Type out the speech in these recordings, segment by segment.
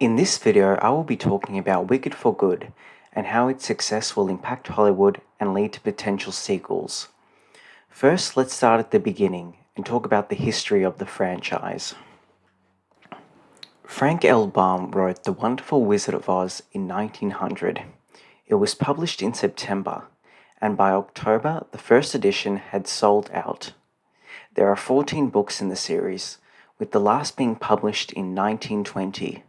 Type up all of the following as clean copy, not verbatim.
In this video, I will be talking about Wicked for Good and how its success will impact Hollywood and lead to potential sequels. First, let's start at the beginning and talk about the history of the franchise. Frank L. Baum wrote The Wonderful Wizard of Oz in 1900. It was published in September, and by October, the first edition had sold out. There are 14 books in the series, with the last being published in 1920.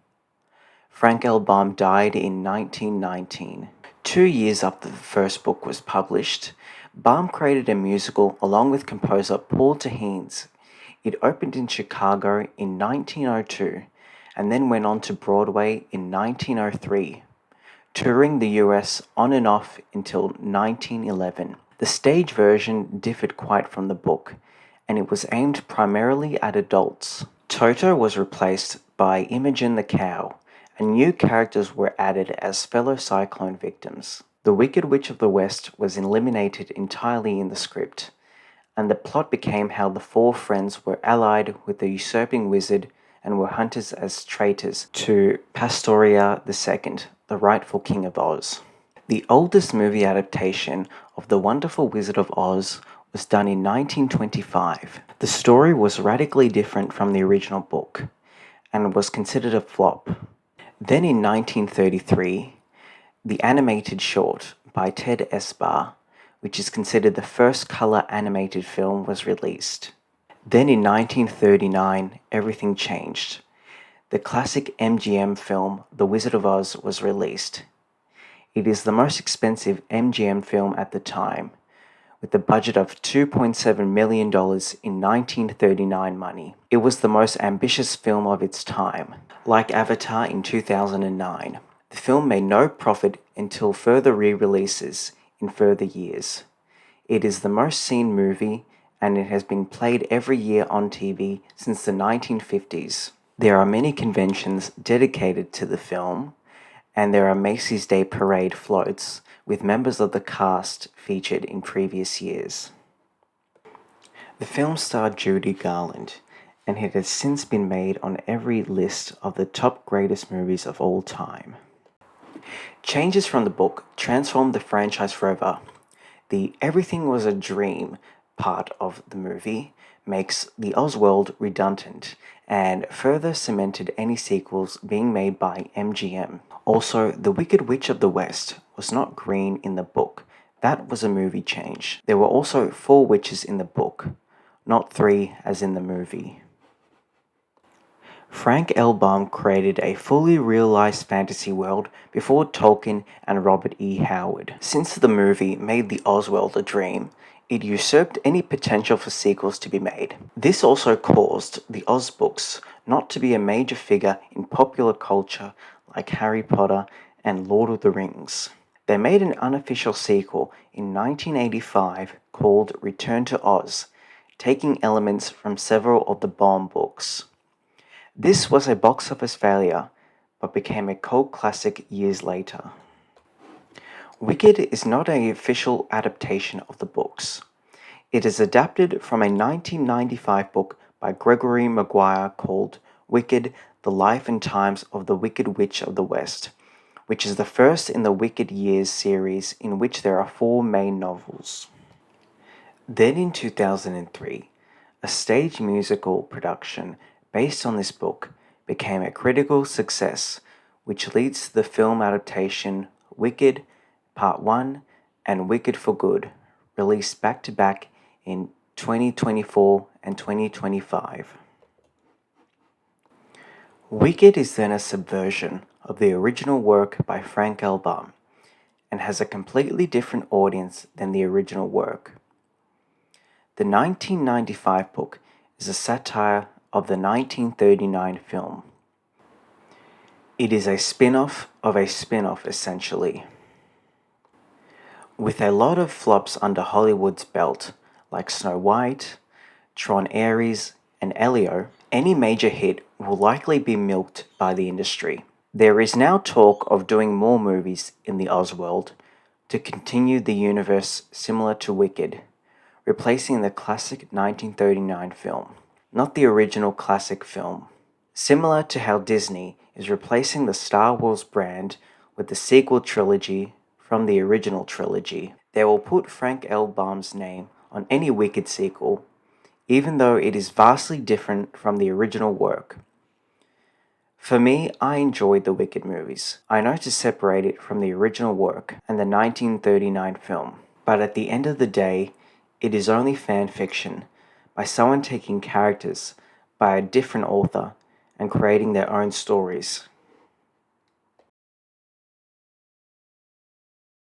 Frank L. Baum died in 1919. 2 years after the first book was published, Baum created a musical along with composer Paul Terhune. It opened in Chicago in 1902 and then went on to Broadway in 1903, touring the US on and off until 1911. The stage version differed quite from the book, and it was aimed primarily at adults. Toto was replaced by Imogen the cow, and new characters were added as fellow cyclone victims. The Wicked Witch of the West was eliminated entirely in the script, and the plot became how the four friends were allied with the usurping wizard and were hunted as traitors to Pastoria II, the rightful King of Oz. The oldest movie adaptation of The Wonderful Wizard of Oz was done in 1925. The story was radically different from the original book, and was considered a flop. Then in 1933, the animated short by Ted Esbar, which is considered the first color animated film, was released. Then in 1939, everything changed. The classic MGM film, The Wizard of Oz, was released. It is the most expensive MGM film at the time, with a budget of $2.7 million in 1939 money. It was the most ambitious film of its time. Like Avatar in 2009, the film made no profit until further re-releases in further years. It is the most seen movie, and it has been played every year on TV since the 1950s. There are many conventions dedicated to the film, and there are Macy's Day Parade floats with members of the cast featured in previous years. The film starred Judy Garland, and it has since been made on every list of the top greatest movies of all time. Changes from the book transformed the franchise forever. The "everything was a dream" part of the movie makes the Oz world redundant and further cemented any sequels being made by MGM. Also, the Wicked Witch of the West was not green in the book. That was a movie change. There were also 4 witches in the book, not 3 as in the movie. Frank L. Baum created a fully realized fantasy world before Tolkien and Robert E. Howard. Since the movie made the Oz world a dream, it usurped any potential for sequels to be made. This also caused the Oz books not to be a major figure in popular culture like Harry Potter and Lord of the Rings. They made an unofficial sequel in 1985 called Return to Oz, taking elements from several of the Baum books. This was a box office failure, but became a cult classic years later. Wicked is not an official adaptation of the books. It is adapted from a 1995 book by Gregory Maguire called Wicked: The Life and Times of the Wicked Witch of the West, which is the first in the Wicked Years series, in which there are 4 main novels. Then in 2003, a stage musical production based on this book became a critical success, which leads to the film adaptation Wicked Part 1 and Wicked for Good, released back-to-back in 2024 and 2025. Wicked is then a subversion of the original work by Frank L. Baum and has a completely different audience than the original work. The 1995 book is a satire of the 1939 film. It is a spin-off of a spin-off, essentially. With a lot of flops under Hollywood's belt, like Snow White, Tron Ares, and Elio, any major hit will likely be milked by the industry. There is now talk of doing more movies in the Oz world to continue the universe similar to Wicked, replacing the classic 1939 film, not the original classic film. Similar to how Disney is replacing the Star Wars brand with the sequel trilogy from the original trilogy. They will put Frank L. Baum's name on any Wicked sequel, even though it is vastly different from the original work. For me, I enjoyed the Wicked movies. I know to separate it from the original work and the 1939 film, but at the end of the day, it is only fan fiction by someone taking characters by a different author and creating their own stories.